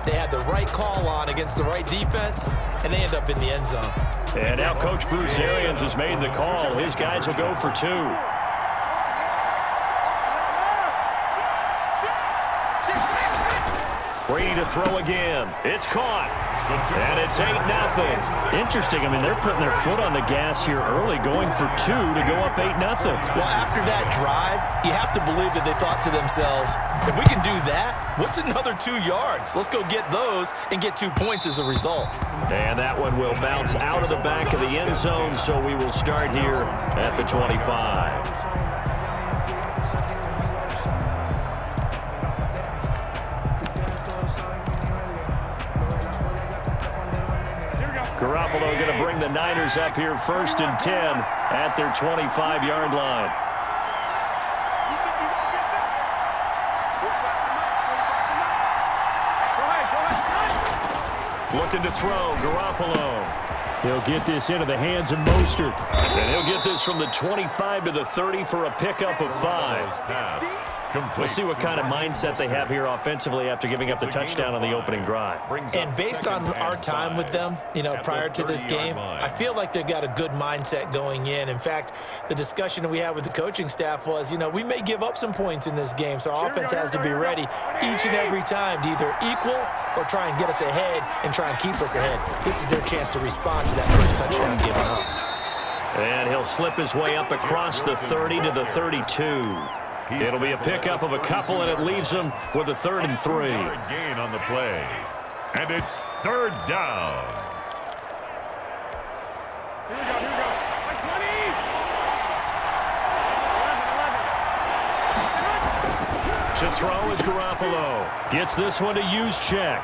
They had the right call on against the right defense, and they end up in the end zone. And now Coach Bruce Arians has made the call. His guys will go for 2. Brady to throw again. It's caught. And it's 8-0. Interesting. I mean, they're putting their foot on the gas here early, going for 2 to go up 8-0. Well, after that drive, you have to believe that they thought to themselves, if we can do that, what's another 2 yards? Let's go get those and get 2 points as a result. And that one will bounce out of the back of the end zone, so we will start here at the 25. Garoppolo going to bring the Niners up here 1st and 10 at their 25-yard line. Looking to throw, Garoppolo. He'll get this into the hands of Mostert. And he'll get this from the 25 to the 30 for a pickup of 5. We'll see what kind of mindset they have here offensively after giving up the touchdown on the opening drive. And based on our time with them, prior to this game, I feel like they've got a good mindset going in. In fact, the discussion that we had with the coaching staff was, we may give up some points in this game, so our offense has to be ready each and every time to either equal or try and get us ahead and try and keep us ahead. This is their chance to respond to that first touchdown given up. And he'll slip his way up across the 30 to the 32. It'll be a pickup of a couple, and it leaves them with a 3rd and 3. Gain on the play. And it's 3rd down. Here we go. 20. To throw is Garoppolo. Gets this one to Juszczyk.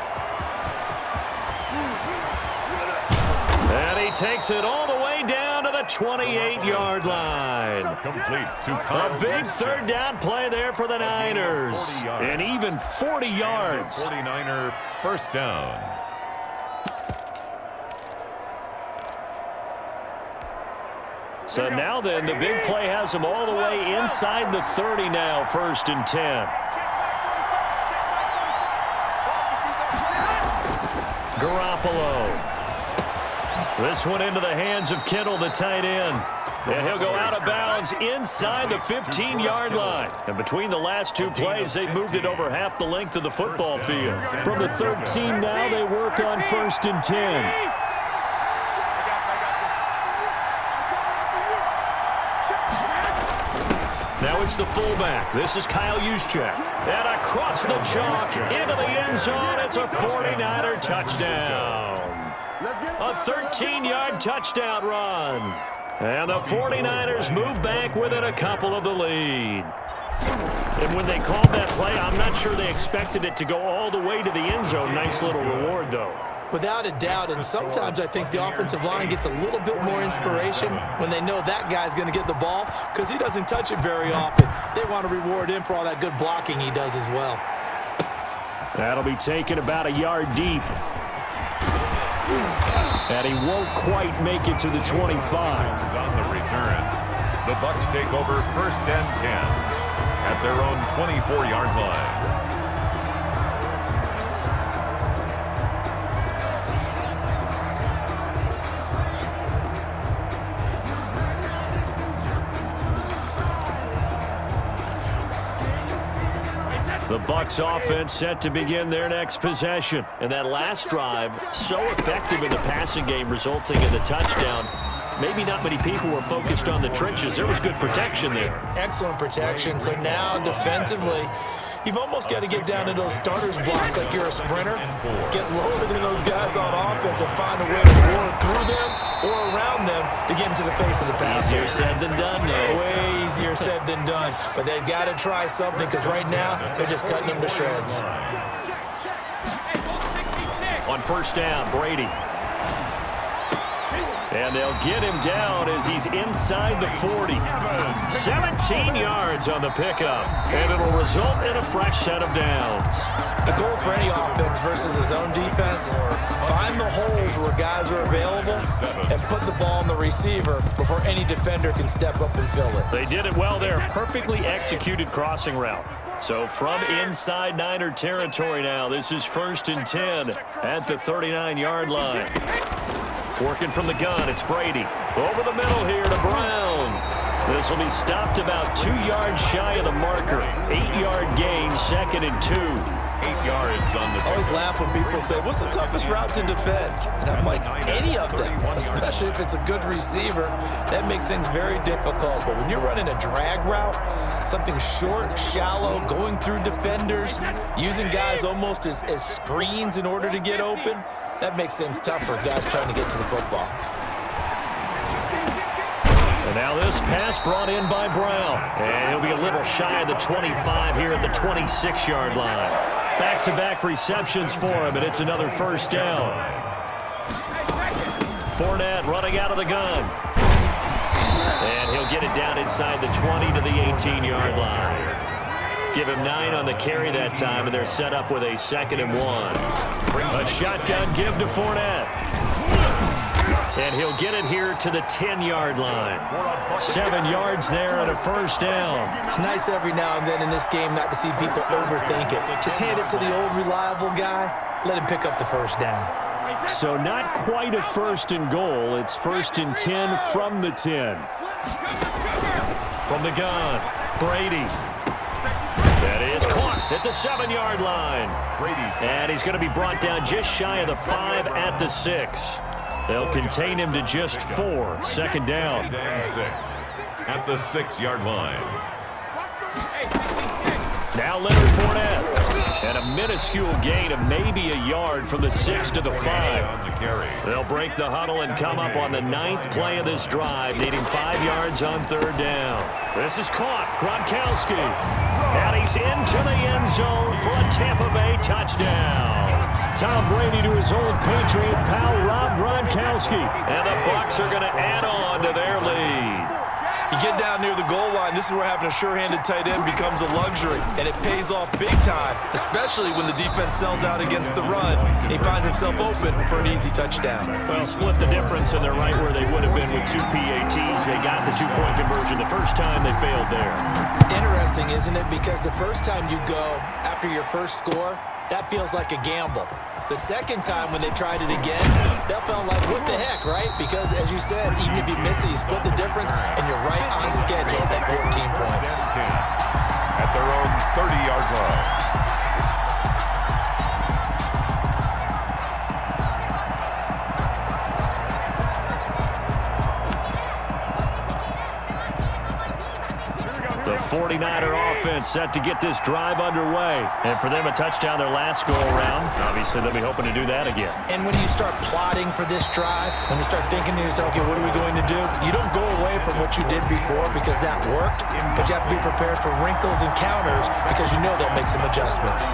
And he takes it all the way down to the 28-yard line. Complete to a big 3rd down play there for the Niners. And even 40 yards. 49er 1st down. So now then, the big play has them all the way inside the 30 now, 1st and 10. Garoppolo. This one into the hands of Kittle, the tight end. And he'll go out of bounds inside the 15-yard line. And between the last 2 plays, they've moved it over half the length of the football field. From the 13 now, they work on 1st and 10. Now it's the fullback. This is Kyle Juszczyk. And across the chalk into the end zone. It's a 49er touchdown. A 13-yard touchdown run. And the 49ers move back within a couple of the lead. And when they called that play, I'm not sure they expected it to go all the way to the end zone. Nice little reward, though. Without a doubt, and sometimes I think the offensive line gets a little bit more inspiration when they know that guy's going to get the ball because he doesn't touch it very often. They want to reward him for all that good blocking he does as well. That'll be taken about a yard deep. And he won't quite make it to the 25. On the return, the Bucs take over 1st and 10 at their own 24-yard line. The Bucs offense set to begin their next possession. And that last drive, so effective in the passing game, resulting in the touchdown. Maybe not many people were focused on the trenches. There was good protection there. Excellent protection. So now defensively, you've almost got to get down to those starters blocks like you're a sprinter. Get lower than those guys on offense and find a way to roar through them or around them to get into the face of the pass. Easier said than done, though. Way easier said than done. But they've got to try something because right now they're just cutting them to shreds. On 1st down, Brady. And they'll get him down as he's inside the 40. 17 yards on the pickup. And it'll result in a fresh set of downs. The goal for any offense versus his own defense, find the holes where guys are available and put the ball on the receiver before any defender can step up and fill it. They did it well there. Perfectly executed crossing route. So from inside Niner territory now, this is 1st and 10 at the 39-yard line. Working from the gun, it's Brady. Over the middle here to Brown. This will be stopped about 2 yards shy of the marker. 8-yard gain, 2nd and 2. 8 yards on the. I always laugh when people say, what's the toughest route to defend? And I'm like, any of them, especially if it's a good receiver. That makes things very difficult. But when you're running a drag route, something short, shallow, going through defenders, using guys almost as screens in order to get open, that makes things tough for guys trying to get to the football. And now this pass brought in by Brown. And he'll be a little shy of the 25 here at the 26-yard line. Back-to-back receptions for him, and it's another 1st down. Fournette running out of the gun. And he'll get it down inside the 20 to the 18-yard line. Give him 9 on the carry that time, and they're set up with a 2nd and 1. A shotgun give to Fournette. And he'll get it here to the 10-yard line. 7 yards there and a 1st down. It's nice every now and then in this game not to see people overthink it. Just hand it to the old reliable guy. Let him pick up the 1st down. So not quite a 1st and goal. It's 1st and 10 from the 10. From the gun, Brady. That is caught at the 7-yard line. And he's going to be brought down just shy of the 5 at the 6. They'll contain him to just 4. 2nd down. 6 at the 6-yard line. Now Leonard Fournette. And a minuscule gain of maybe a yard from the 6 to the 5. They'll break the huddle and come up on the 9th play of this drive, needing 5 yards on 3rd down. This is caught. Gronkowski. And he's into the end zone for a Tampa Bay touchdown. Tom Brady to his old Patriot pal Rob Gronkowski. And the Bucs are going to add on to their lead. You get down near the goal line, this is where having a sure-handed tight end becomes a luxury, and it pays off big time, especially when the defense sells out against the run, and he finds himself open for an easy touchdown. Well, split the difference, and they're right where they would have been with 2 PATs. They got the 2-point conversion the first time. They failed there. Interesting, isn't it? Because the first time you go after your first score, that feels like a gamble. The second time when they tried it again, that felt like, what the heck, right? Because, as you said, even if you miss it, you split the difference, and you're right on schedule at 14 points. At their own 30-yard line. The 49er offense set to get this drive underway. And for them, a touchdown their last go-around. Obviously, they'll be hoping to do that again. And when you start plotting for this drive, when you start thinking to yourself, okay, what are we going to do? You don't go away from what you did before because that worked, but you have to be prepared for wrinkles and counters because you know they'll make some adjustments.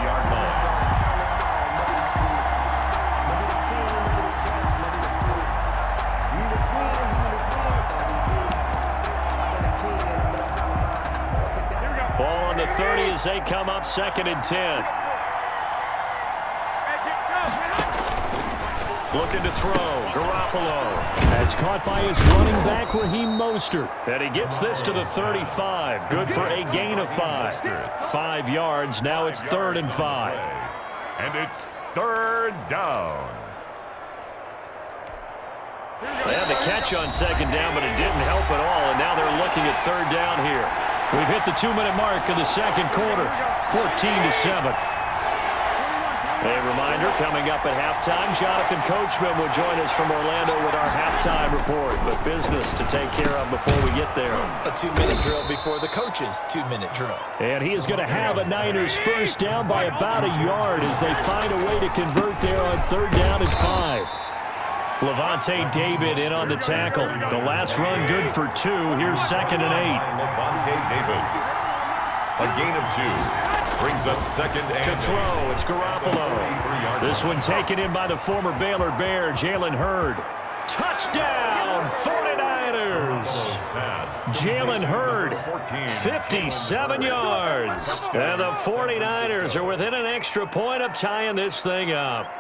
Ball on the 30 as they come up 2nd and 10. Looking to throw, Garoppolo. That's caught by his running back, Raheem Mostert. And he gets this to the 35. Good for a gain of 5. 5 yards, now it's 3rd and 5. And it's 3rd down. They had the catch on 2nd down, but it didn't help at all. And now they're looking at 3rd down here. We've hit the 2-minute mark of the 2nd quarter, 14-7. A reminder, coming up at halftime, Jonathan Coachman will join us from Orlando with our halftime report. But business to take care of before we get there. A 2-minute drill before the coach's 2-minute drill. And he is going to have a Niners 1st down by about a yard as they find a way to convert there on 3rd down and 5. Levante David in on the tackle. The last run good for 2. Here's 2nd and 8. Levante David. A gain of 2. Brings up 2nd and to throw. It's Garoppolo. This one taken in by the former Baylor Bear, Jalen Hurd. Touchdown, 49ers. Jalen Hurd, 57 yards. And the 49ers are within an extra point of tying this thing up.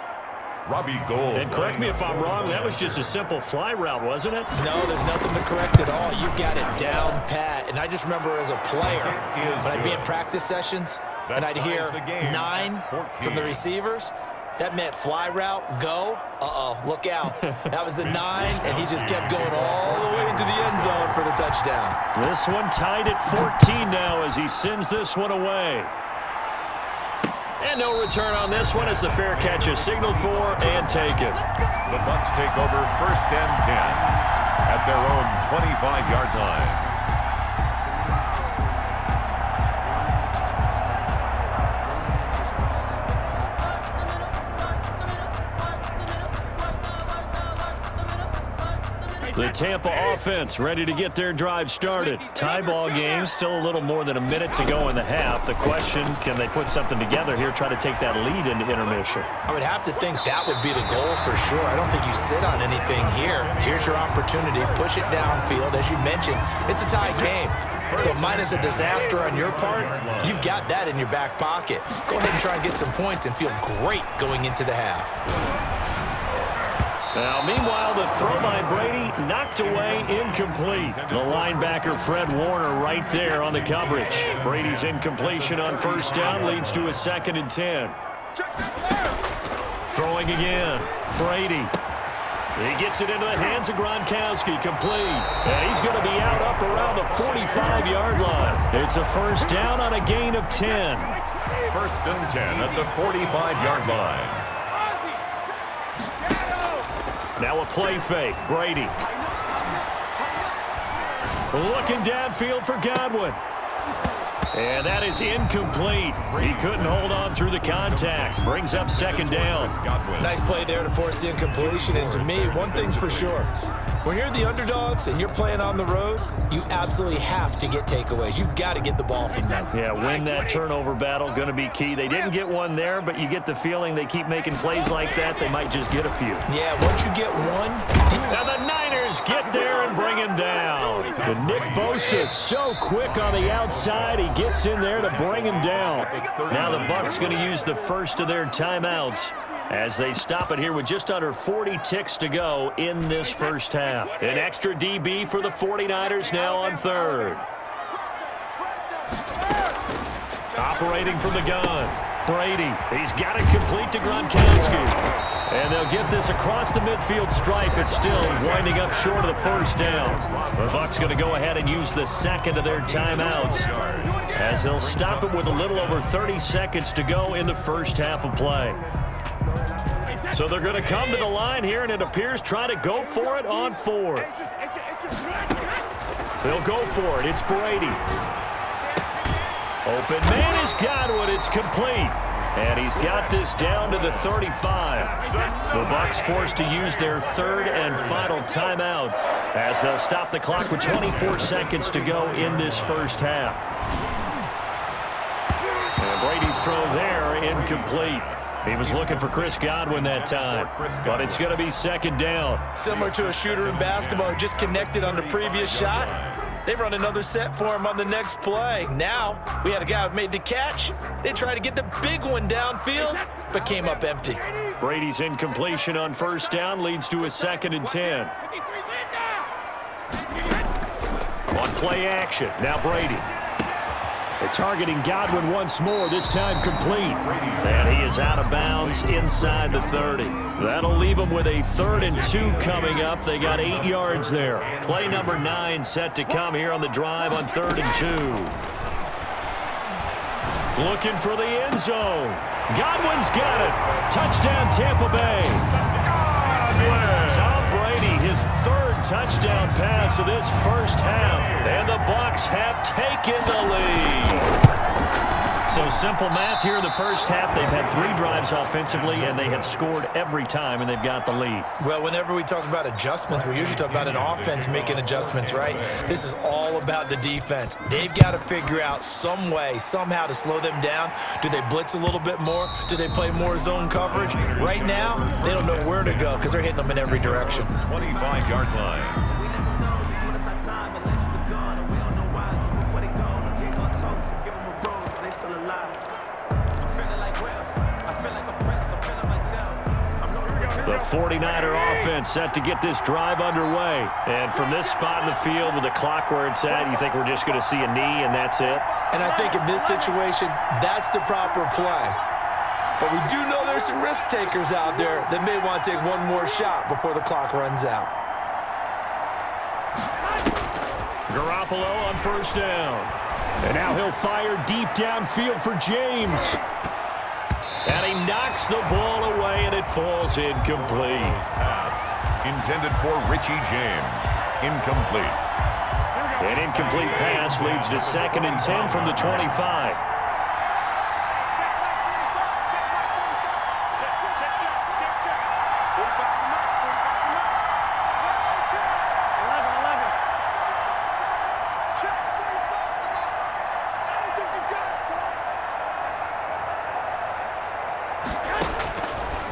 Robbie Gould. And correct me if I'm wrong, that was just a simple fly route, wasn't it? No, there's nothing to correct at all. You got it down pat. And I just remember as a player, when I'd be in practice sessions, and I'd hear 9 from the receivers, that meant fly route, go, look out. That was the 9, and he just kept going all the way into the end zone for the touchdown. This one tied at 14 now as he sends this one away. And no return on this one as the fair catch is signaled for and taken. The Bucs take over 1st and 10 at their own 25-yard line. The Tampa offense ready to get their drive started. Tie ball game, still a little more than a minute to go in the half. The question, can they put something together here, try to take that lead into intermission? I would have to think that would be the goal for sure. I don't think you sit on anything here. Here's your opportunity. Push it downfield. As you mentioned, it's a tie game. So minus a disaster on your part, you've got that in your back pocket. Go ahead and try and get some points and feel great going into the half. Now, meanwhile, the throw by Brady knocked away, incomplete. The linebacker, Fred Warner, right there on the coverage. Brady's incompletion on 1st down leads to a 2nd and 10. Throwing again. Brady. He gets it into the hands of Gronkowski, complete. And he's going to be out up around the 45-yard line. It's a 1st down on a gain of 10. 1st and 10 at the 45-yard line. Now a play fake. Brady. Looking downfield for Godwin. And that is incomplete. He couldn't hold on through the contact. Brings up 2nd down. Nice play there to force the incompletion. And to me, one thing's for sure. When you're the underdogs and you're playing on the road, you absolutely have to get takeaways. You've got to get the ball from them. Yeah, win that turnover battle, going to be key. They didn't get one there, but you get the feeling they keep making plays like that, they might just get a few. Yeah, once you get one. Now the Niners get there and bring him down. And Nick Bosa so quick on the outside, he gets in there to bring him down. Now the Bucs going to use the first of their timeouts as they stop it here with just under 40 ticks to go in this 1st half. An extra DB for the 49ers now on 3rd. Operating from the gun. Brady. He's got it complete to Gronkowski. And they'll get this across the midfield stripe. It's still winding up short of the 1st down. The Bucs going to go ahead and use the 2nd of their timeouts as they'll stop it with a little over 30 seconds to go in the 1st half of play. So they're going to come to the line here, and it appears try to go for it on 4th. They'll go for it. It's Brady. Open man is Godwin. It's complete. And he's got this down to the 35. The Bucs forced to use their 3rd and final timeout as they'll stop the clock with 24 seconds to go in this 1st half. And Brady's throw there incomplete. He was looking for Chris Godwin that time, but it's going to be 2nd down. Similar to a shooter in basketball who just connected on the previous shot. They run another set for him on the next play. Now, we had a guy who made the catch. They tried to get the big one downfield, but came up empty. Brady's incompletion on 1st down leads to a 2nd and 10. On play action, now Brady. They're targeting Godwin once more, this time complete. And he is out of bounds inside the 30. That'll leave them with a 3rd and 2 coming up. They got 8 yards there. Play number 9 set to come here on the drive on 3rd and 2. Looking for the end zone. Godwin's got it. Touchdown, Tampa Bay. Tom Brady, his 3rd touchdown pass of this 1st half. And the Bucs have taken the lead. So simple math here in the 1st half. They've had 3 drives offensively, and they have scored every time, and they've got the lead. Well, whenever we talk about adjustments, we usually talk about an offense making adjustments, right? This is all about the defense. They've got to figure out some way, somehow to slow them down. Do they blitz a little bit more? Do they play more zone coverage? Right now, they don't know where to go because they're hitting them in every direction. 25-yard line. The 49er offense set to get this drive underway. And from this spot in the field with the clock where it's at, you think we're just going to see a knee and that's it? And I think in this situation, that's the proper play. But we do know there's some risk takers out there that may want to take one more shot before the clock runs out. Garoppolo on first down. And now he'll fire deep downfield for James. And he knocks the ball away, and it falls incomplete. Pass intended for Richie James. Incomplete. An incomplete pass leads to 2nd and 10 from the 25.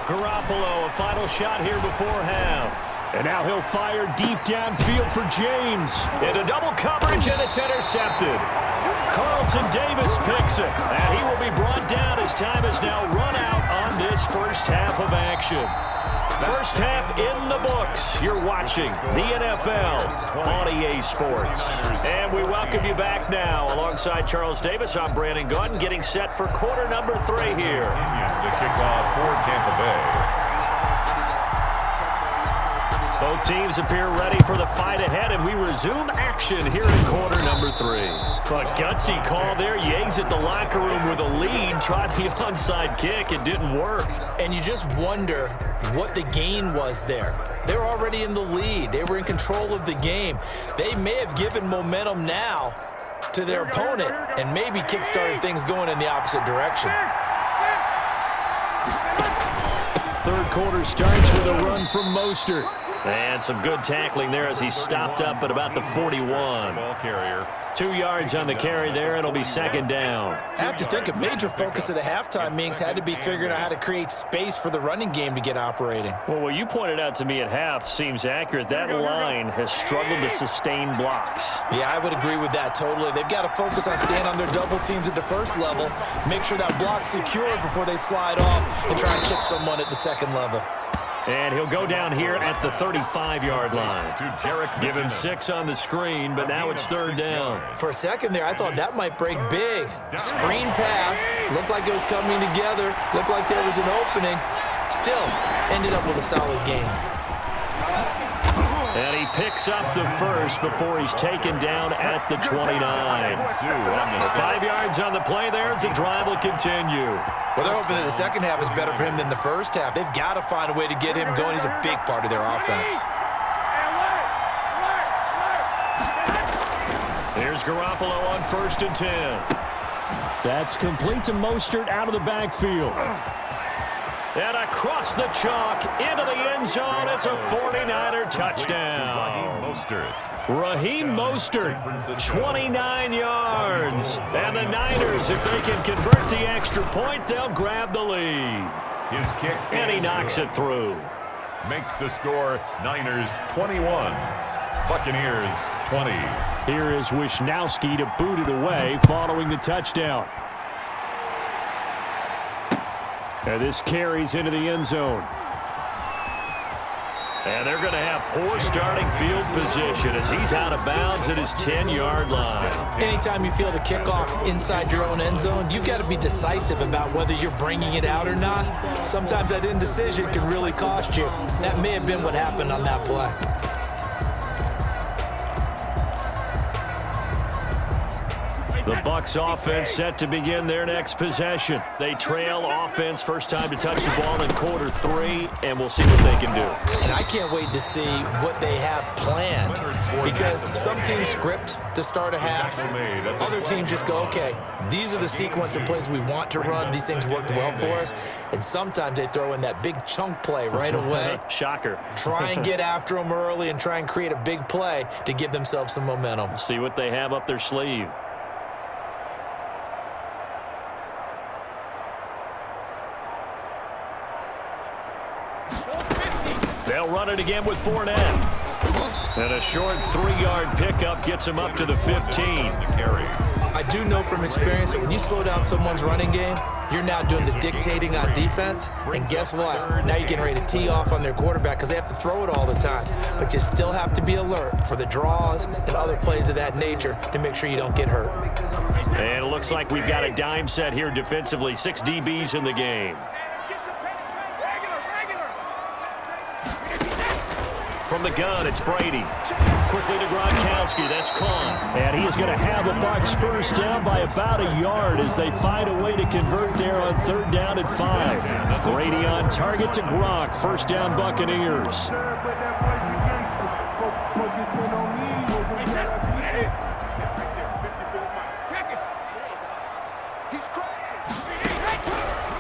Garoppolo, a final shot here before half. And now he'll fire deep downfield for James. Into double coverage, and it's intercepted. Carlton Davis picks it, and he will be brought down as time has now run out on this first half of action. First half in the books. You're watching the NFL on EA Sports. And we welcome you back now. Alongside Charles Davis, I'm Brandon Gunn, getting set for quarter number 3 here. The kickoff for Tampa Bay. Both teams appear ready for the fight ahead, and we resume action here in quarter number 3. But gutsy call there. You exit the locker room with a lead. Tried the onside kick. It didn't work. And you just wonder what the gain was there. They were already in the lead. They were in control of the game. They may have given momentum now to their opponent and maybe kickstarted things going in the opposite direction. Third quarter starts with a run from Mostert. And some good tackling there as he stopped up at about the 41. Ball carrier. 2 yards on the carry there. It'll be 2nd down. I have to think a major focus of the halftime meetings had to be figuring out how to create space for the running game to get operating. Well, what you pointed out to me at half seems accurate. That line has struggled to sustain blocks. Yeah, I would agree with that totally. They've got to focus on staying on their double teams at the first level, make sure that block's secured before they slide off and try and chip someone at the second level. And he'll go down here at the 35-yard line. Give him 6 on the screen, but now it's 3rd down. For a second there, I thought that might break big. Screen pass, looked like it was coming together, looked like there was an opening. Still, ended up with a solid game. And he picks up the first before he's taken down at the 29. 5 yards on the play there as the drive will continue. Well, they're hoping that the second half is better for him than the first half. They've got to find a way to get him going. He's a big part of their offense. Here's Garoppolo on 1st and 10. That's complete to Mostert out of the backfield. And across the chalk into the end zone. It's a 49er touchdown. Raheem Mostert, 29 yards. And the Niners, if they can convert the extra point, they'll grab the lead. His kick. And he knocks it through. Makes the score Niners 21. Buccaneers 20. Here is Wishnowski to boot it away following the touchdown. And this carries into the end zone. And they're going to have poor starting field position as he's out of bounds at his 10-yard line. Anytime you feel the kickoff inside your own end zone, you've got to be decisive about whether you're bringing it out or not. Sometimes that indecision can really cost you. That may have been what happened on that play. The Bucs offense set to begin their next possession. They trail offense, first time to touch the ball in quarter 3, and we'll see what they can do. And I can't wait to see what they have planned, because some teams script to start a half. Other teams just go, okay, these are the sequence of plays we want to run. These things worked well for us. And sometimes they throw in that big chunk play right away. Shocker. Try and get after them early and try and create a big play to give themselves some momentum. See what they have up their sleeve. They'll run it again with Fournette. And a short 3-yard pickup gets him up to the 15. I do know from experience that when you slow down someone's running game, you're now doing the dictating on defense, and guess what? Now you're getting ready to tee off on their quarterback because they have to throw it all the time. But you still have to be alert for the draws and other plays of that nature to make sure you don't get hurt. And it looks like we've got a dime set here defensively. 6 DBs in the game. From the gun, it's Brady. Quickly to Gronkowski. That's caught. And he is going to have the Bucs first down by about a yard as they find a way to convert there on 3rd down and 5. Brady on target to Gronk. First down, Buccaneers.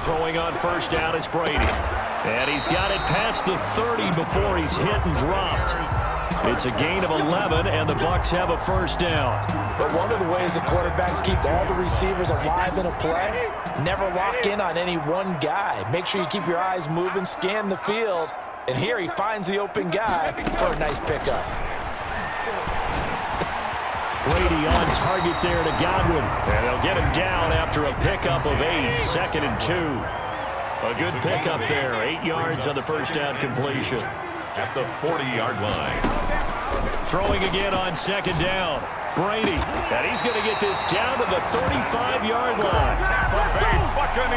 Throwing on first down is Brady. And he's got it past the 30 before he's hit and dropped. It's a gain of 11, and the Bucs have a first down. But one of the ways the quarterbacks keep all the receivers alive in a play, never lock in on any one guy. Make sure you keep your eyes moving, scan the field. And here he finds the open guy for a nice pickup. Brady on target there to Godwin. And they'll get him down after a pickup of 8, 2nd and 2. A good pickup there. 8 yards on the first down completion. At the 40-yard line. Throwing again on 2nd down. Brady. And he's going to get this down to the 35-yard line.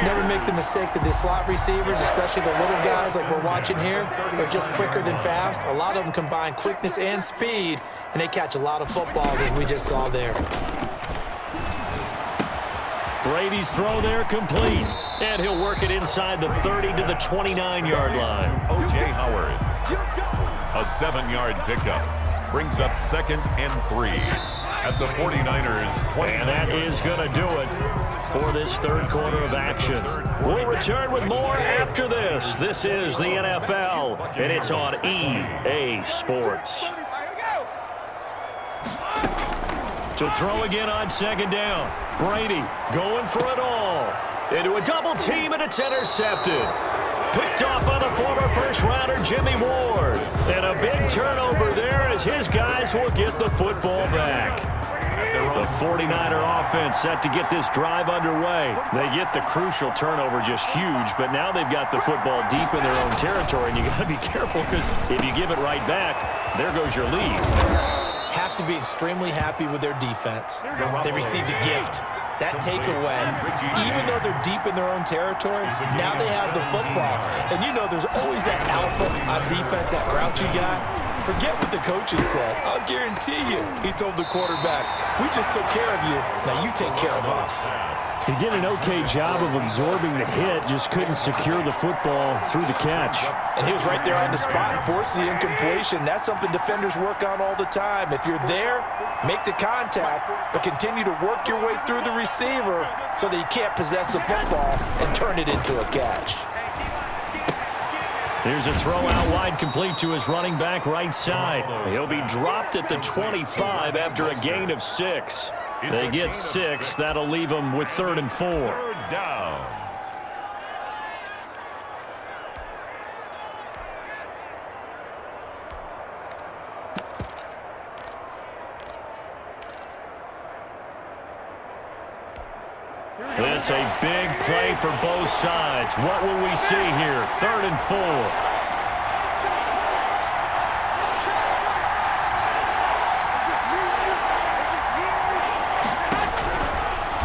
Never make the mistake that the slot receivers, especially the little guys like we're watching here, are just quicker than fast. A lot of them combine quickness and speed, and they catch a lot of footballs, as we just saw there. Brady's throw there complete. And he'll work it inside the 30 to the 29-yard line. O.J. Howard. A 7-yard pickup. Brings up 2nd and 3. At the 49ers 20. And that is going to do it for this third quarter of action. We'll return with more after this. This is the NFL, and it's on EA Sports. To throw again on 2nd down. Brady going for it all. Into a double team, and it's intercepted. Picked off by the former first-rounder Jimmy Ward. And a big turnover there as his guys will get the football back. The 49er offense set to get this drive underway. They get the crucial turnover, just huge, but now they've got the football deep in their own territory, and you got to be careful because if you give it right back, there goes your lead. Have to be extremely happy with their defense. They received a gift. That takeaway, even though they're deep in their own territory, now they have the football. And you know there's always that alpha on defense, that grouchy guy. Forget what the coaches said. I'll guarantee you, he told the quarterback, we just took care of you. Now you take care of us. He did an okay job of absorbing the hit, just couldn't secure the football through the catch. And he was right there on the spot and forced the incompletion. That's something defenders work on all the time. If you're there, make the contact, but continue to work your way through the receiver so that you can't possess the football and turn it into a catch. Here's a throw out wide complete to his running back right side. He'll be dropped at the 25 after a gain of 6. They get 6. That'll leave them with 3rd and 4. 3rd down. This a big play for both sides. What will we see here? 3rd and 4.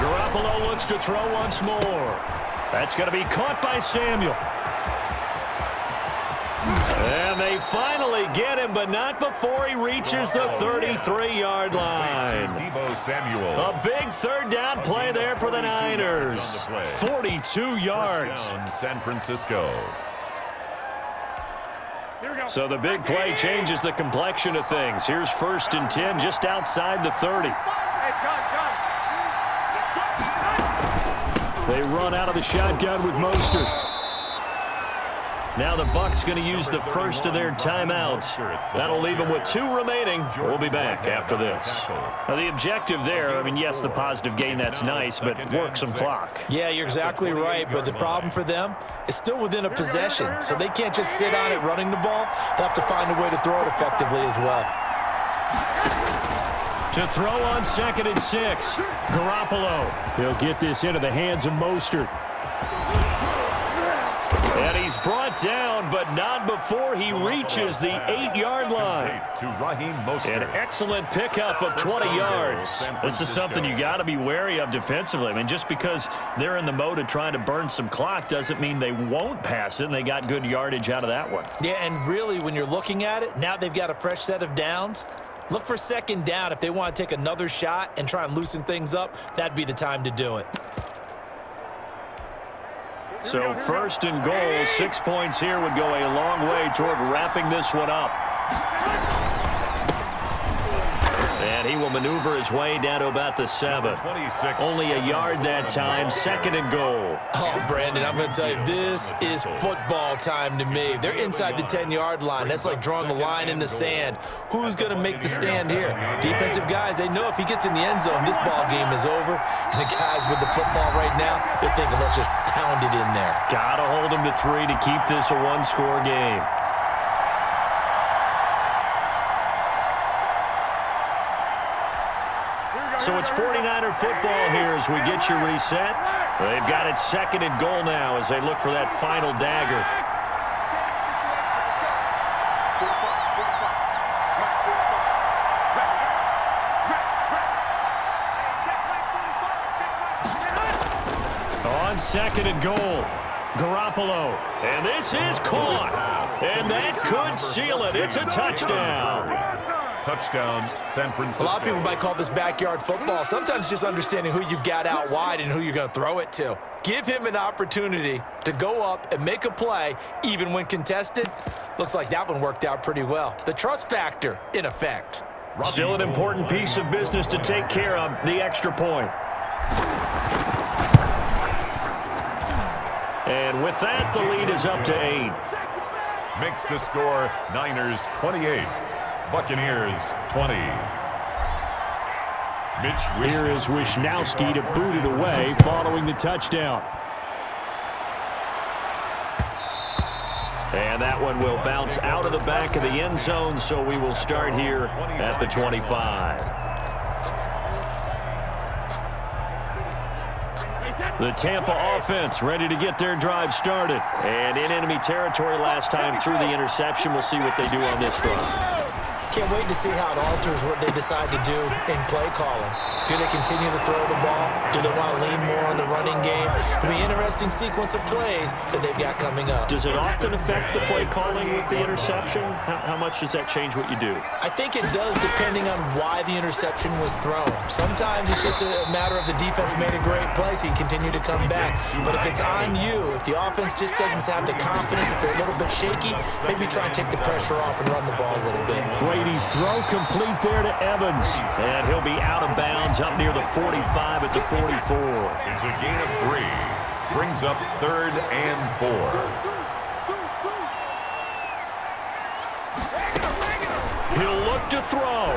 Garoppolo looks to throw once more. That's going to be caught by Samuel. And they finally get him, but not before he reaches the 33-yard line. Deebo Samuel. A big 3rd down play there for the Niners. 42 yards. San Francisco. So the big play changes the complexion of things. Here's 1st and 10 just outside the 30. They run out of the shotgun with Mostert. Now the Bucs going to use the first of their timeouts. That'll leave them with 2 remaining. We'll be back after this. Now the objective there, I mean, yes, the positive gain, that's nice, but work some clock. Yeah, you're exactly right, but the problem for them is still within a possession, so they can't just sit on it running the ball. They'll have to find a way to throw it effectively as well. To throw on 2nd and 6, Garoppolo. He'll get this into the hands of Mostert. And he's brought down, but not before he reaches the 8-yard line. An excellent pickup of 20 yards. This is something you got to be wary of defensively. I mean, just because they're in the mode of trying to burn some clock doesn't mean they won't pass it, and they got good yardage out of that one. Yeah, and really, when you're looking at it, now they've got a fresh set of downs. Look for second down. If they want to take another shot and try and loosen things up, that'd be the time to do it. So first and goal, 6 points here would go a long way toward wrapping this one up. And he will maneuver his way down to about the 7. Only a yard that time, second and goal. Oh, Brandon, I'm going to tell you, this is football time to me. They're inside the 10-yard line. That's like drawing the line in the sand. Who's going to make the stand here? Defensive guys, they know if he gets in the end zone, this ball game is over. And the guys with the football right now, they're thinking, let's just pound it in there. Got to hold him to 3 to keep this a one-score game. So it's 49er football here as we get you reset. They've got it second and goal now as they look for that final dagger. On second and goal, Garoppolo. And this is caught. And that could seal it. It's a touchdown. Touchdown, San Francisco. A lot of people might call this backyard football. Sometimes just understanding who you've got out wide and who you're going to throw it to. Give him an opportunity to go up and make a play, even when contested. Looks like that one worked out pretty well. The trust factor, in effect. Still an important piece of business to take care of, the extra point. And with that, the lead is up to 8. Makes the score Niners 28. Buccaneers 20. Here is Wishnowsky to boot it away following the touchdown. And that one will bounce out of the back of the end zone, so we will start here at the 25. The Tampa offense ready to get their drive started. And in enemy territory last time through the interception. We'll see what they do on this drive. Can't wait to see how it alters what they decide to do in play calling. Do they continue to throw the ball? Do they want to lean more on the running game? It'll be an interesting sequence of plays that they've got coming up. Does it often affect the play calling with the interception? How much does that change what you do? I think it does, depending on why the interception was thrown. Sometimes it's just a matter of the defense made a great play, so you continue to come back. But if it's on you, if the offense just doesn't have the confidence, if they're a little bit shaky, maybe try and take the pressure off and run the ball a little bit. Brady's throw complete there to Evans. And he'll be out of bounds up near the 45 at the 44. It's a gain of 3. Brings up 3rd and 4. He'll look to throw.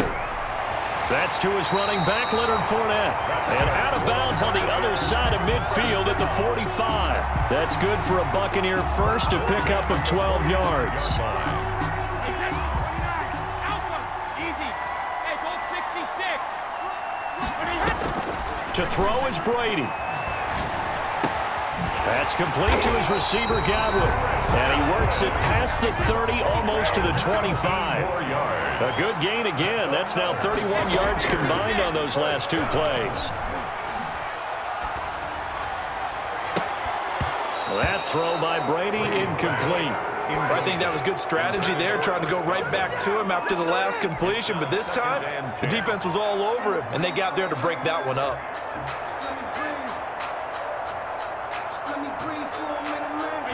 That's to his running back, Leonard Fournette. And out of bounds on the other side of midfield at the 45. That's good for a Buccaneer first, to pick up of 12 yards. To throw is Brady. That's complete to his receiver, Godwin. And he works it past the 30, almost to the 25. A good gain again. That's now 31 yards combined on those last 2 plays. That throw by Brady, incomplete. I think that was good strategy there, trying to go right back to him after the last completion. But this time, the defense was all over him, and they got there to break that one up.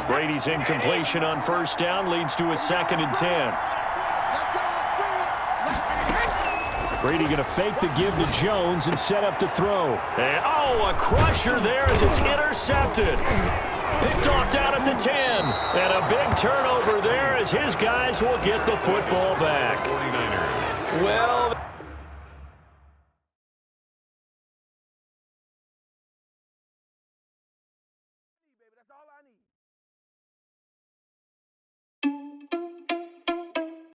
Brady's incompletion on first down leads to a 2nd and 10. Brady going to fake the give to Jones and set up to throw. And, a crusher there as it's intercepted. Picked off down at the 10. And a big turnover there as his guys will get the football back. Well,